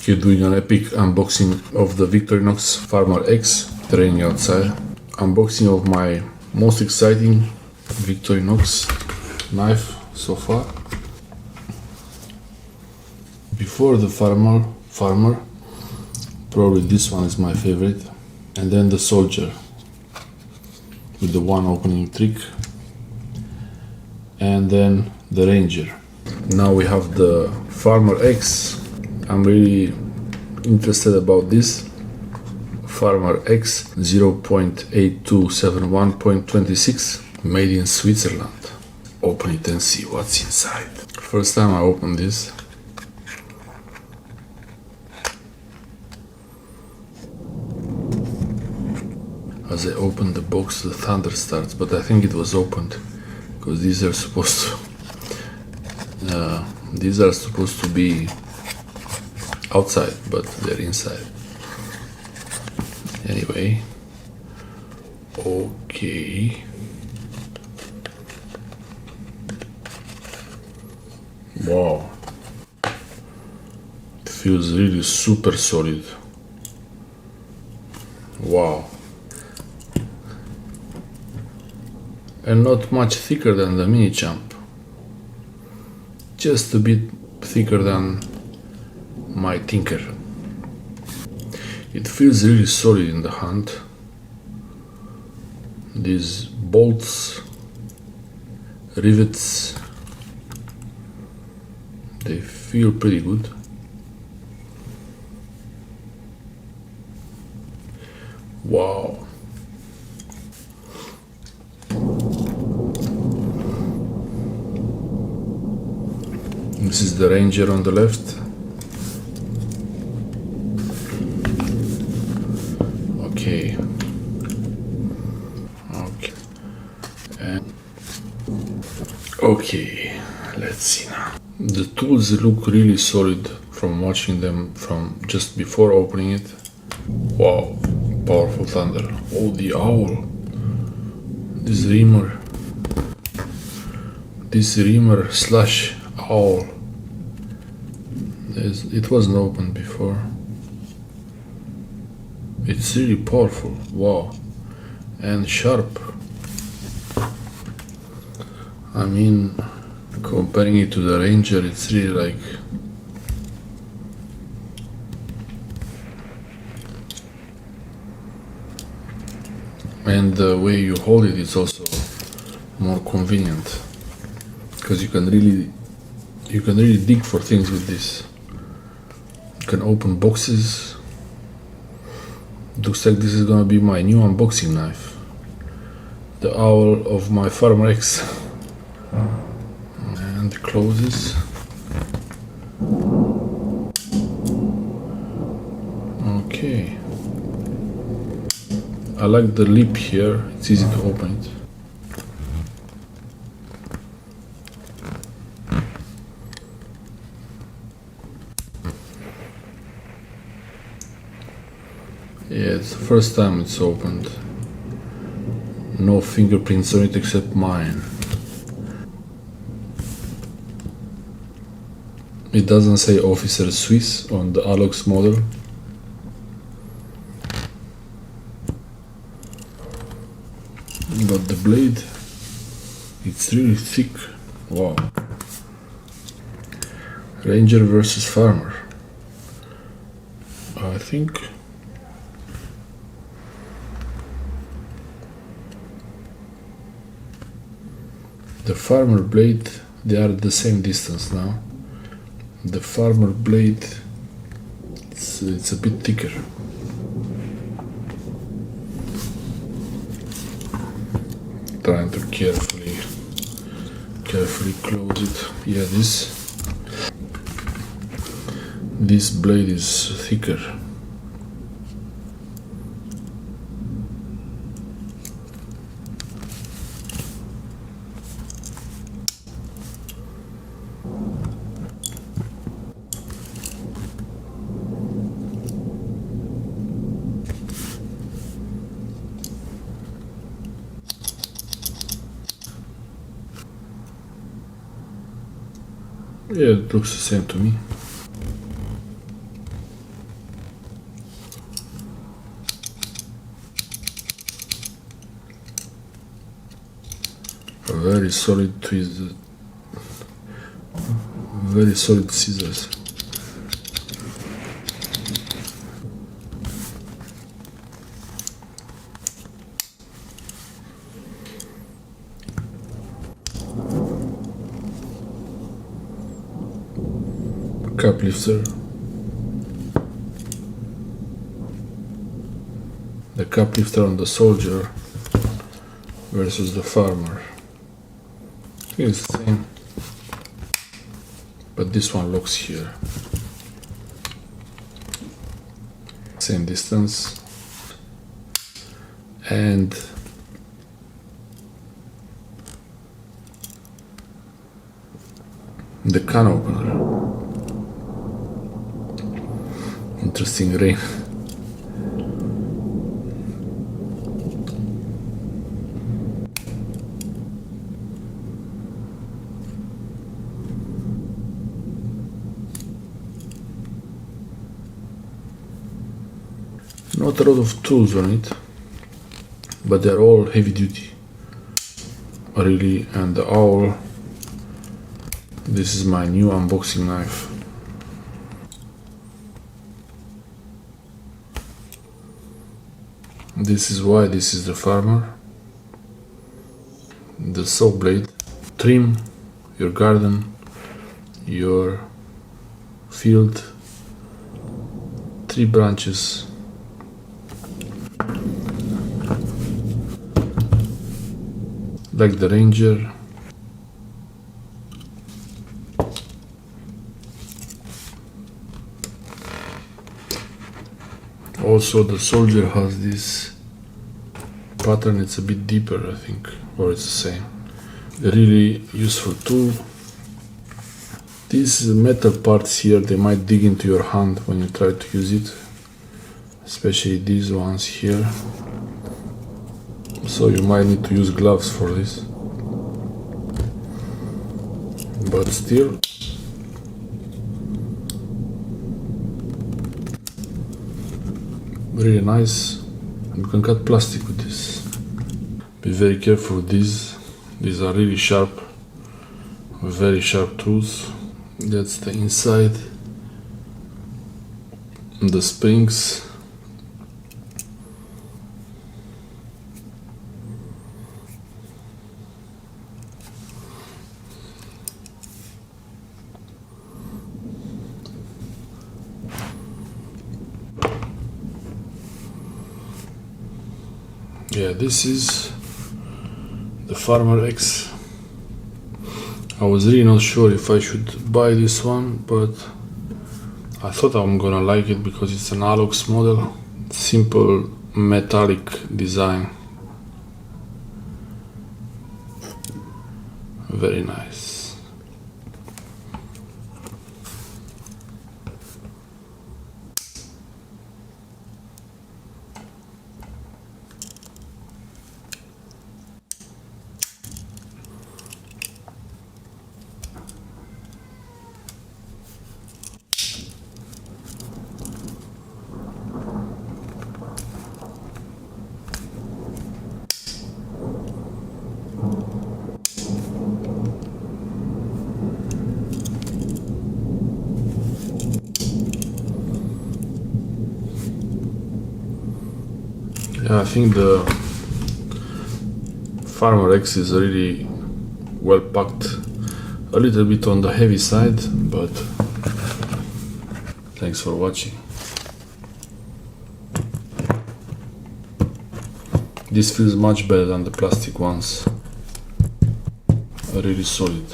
Here doing an epic unboxing of the Victorinox Farmer X. Raining outside. Unboxing of my most exciting Victorinox knife so far. Before the Farmer, probably this one is my favorite, and then the Soldier with the one opening trick, and then the Ranger. Now we have the Farmer X. I'm really interested about this Farmer X 0.8271.26, made in Switzerland. Open it and see what's inside. First time I open this. As I open the box, the thunder starts, but I think it was opened because these are supposed to be outside, but they're inside. Anyway, okay. Wow, it feels really super solid. Wow. And not much thicker than the Mini Champ, just a bit thicker than my Tinker. It feels really solid in the hand. These bolts, rivets, they feel pretty good. Wow. This is the Ranger on the left. Okay. Okay, let's see now. The tools look really solid from watching them from just before opening it. Wow, powerful thunder. Oh, the owl. This reamer slash owl. It wasn't opened before. It's really powerful. Wow. And sharp. I mean, comparing it to the Ranger, it's really like and the way you hold it is also more convenient because you can really dig for things with this. You can open boxes. Looks like this is gonna be my new unboxing knife, the owl of my Farmer X. And closes. Okay, I like the lip here, it's easy to open it. Yeah, it's the first time it's opened. No fingerprints on it except mine. It doesn't say Officer Swiss on the Alox model. But the blade, it's really thick. Wow. Ranger versus Farmer. I think the Farmer blade, they are at the same distance now. The Farmer blade, it's a bit thicker. Trying to carefully close it. Yeah, this blade is thicker. Yeah, it looks the same to me. very solid tweezers, very solid scissors. Cup lifter. The cup lifter on the soldier versus the farmer. It's the same, but this one locks here. Same distance. And the can opener. Interesting rain. Not a lot of tools on it, but they're all heavy duty, really. And the owl, this is my new unboxing knife. This is why this is the farmer. The saw blade. Trim your garden, your field, tree branches. Like the Ranger. Also the soldier has this pattern, it's a bit deeper I think, or it's the same. A really useful tool. These metal parts here, they might dig into your hand when you try to use it, especially these ones here. So you might need to use gloves for this, but still really nice. You can cut plastic with this. Be very careful with these. These are really sharp, very sharp tools. That's the inside. The springs. Yeah, this is the Farmer X. I was really not sure if I should buy this one, but I thought I'm gonna like it because it's an Alox model. Simple metallic design. Very nice. Yeah, I think the Farmer X is really well packed. A little bit on the heavy side, but thanks for watching. This feels much better than the plastic ones. Really solid.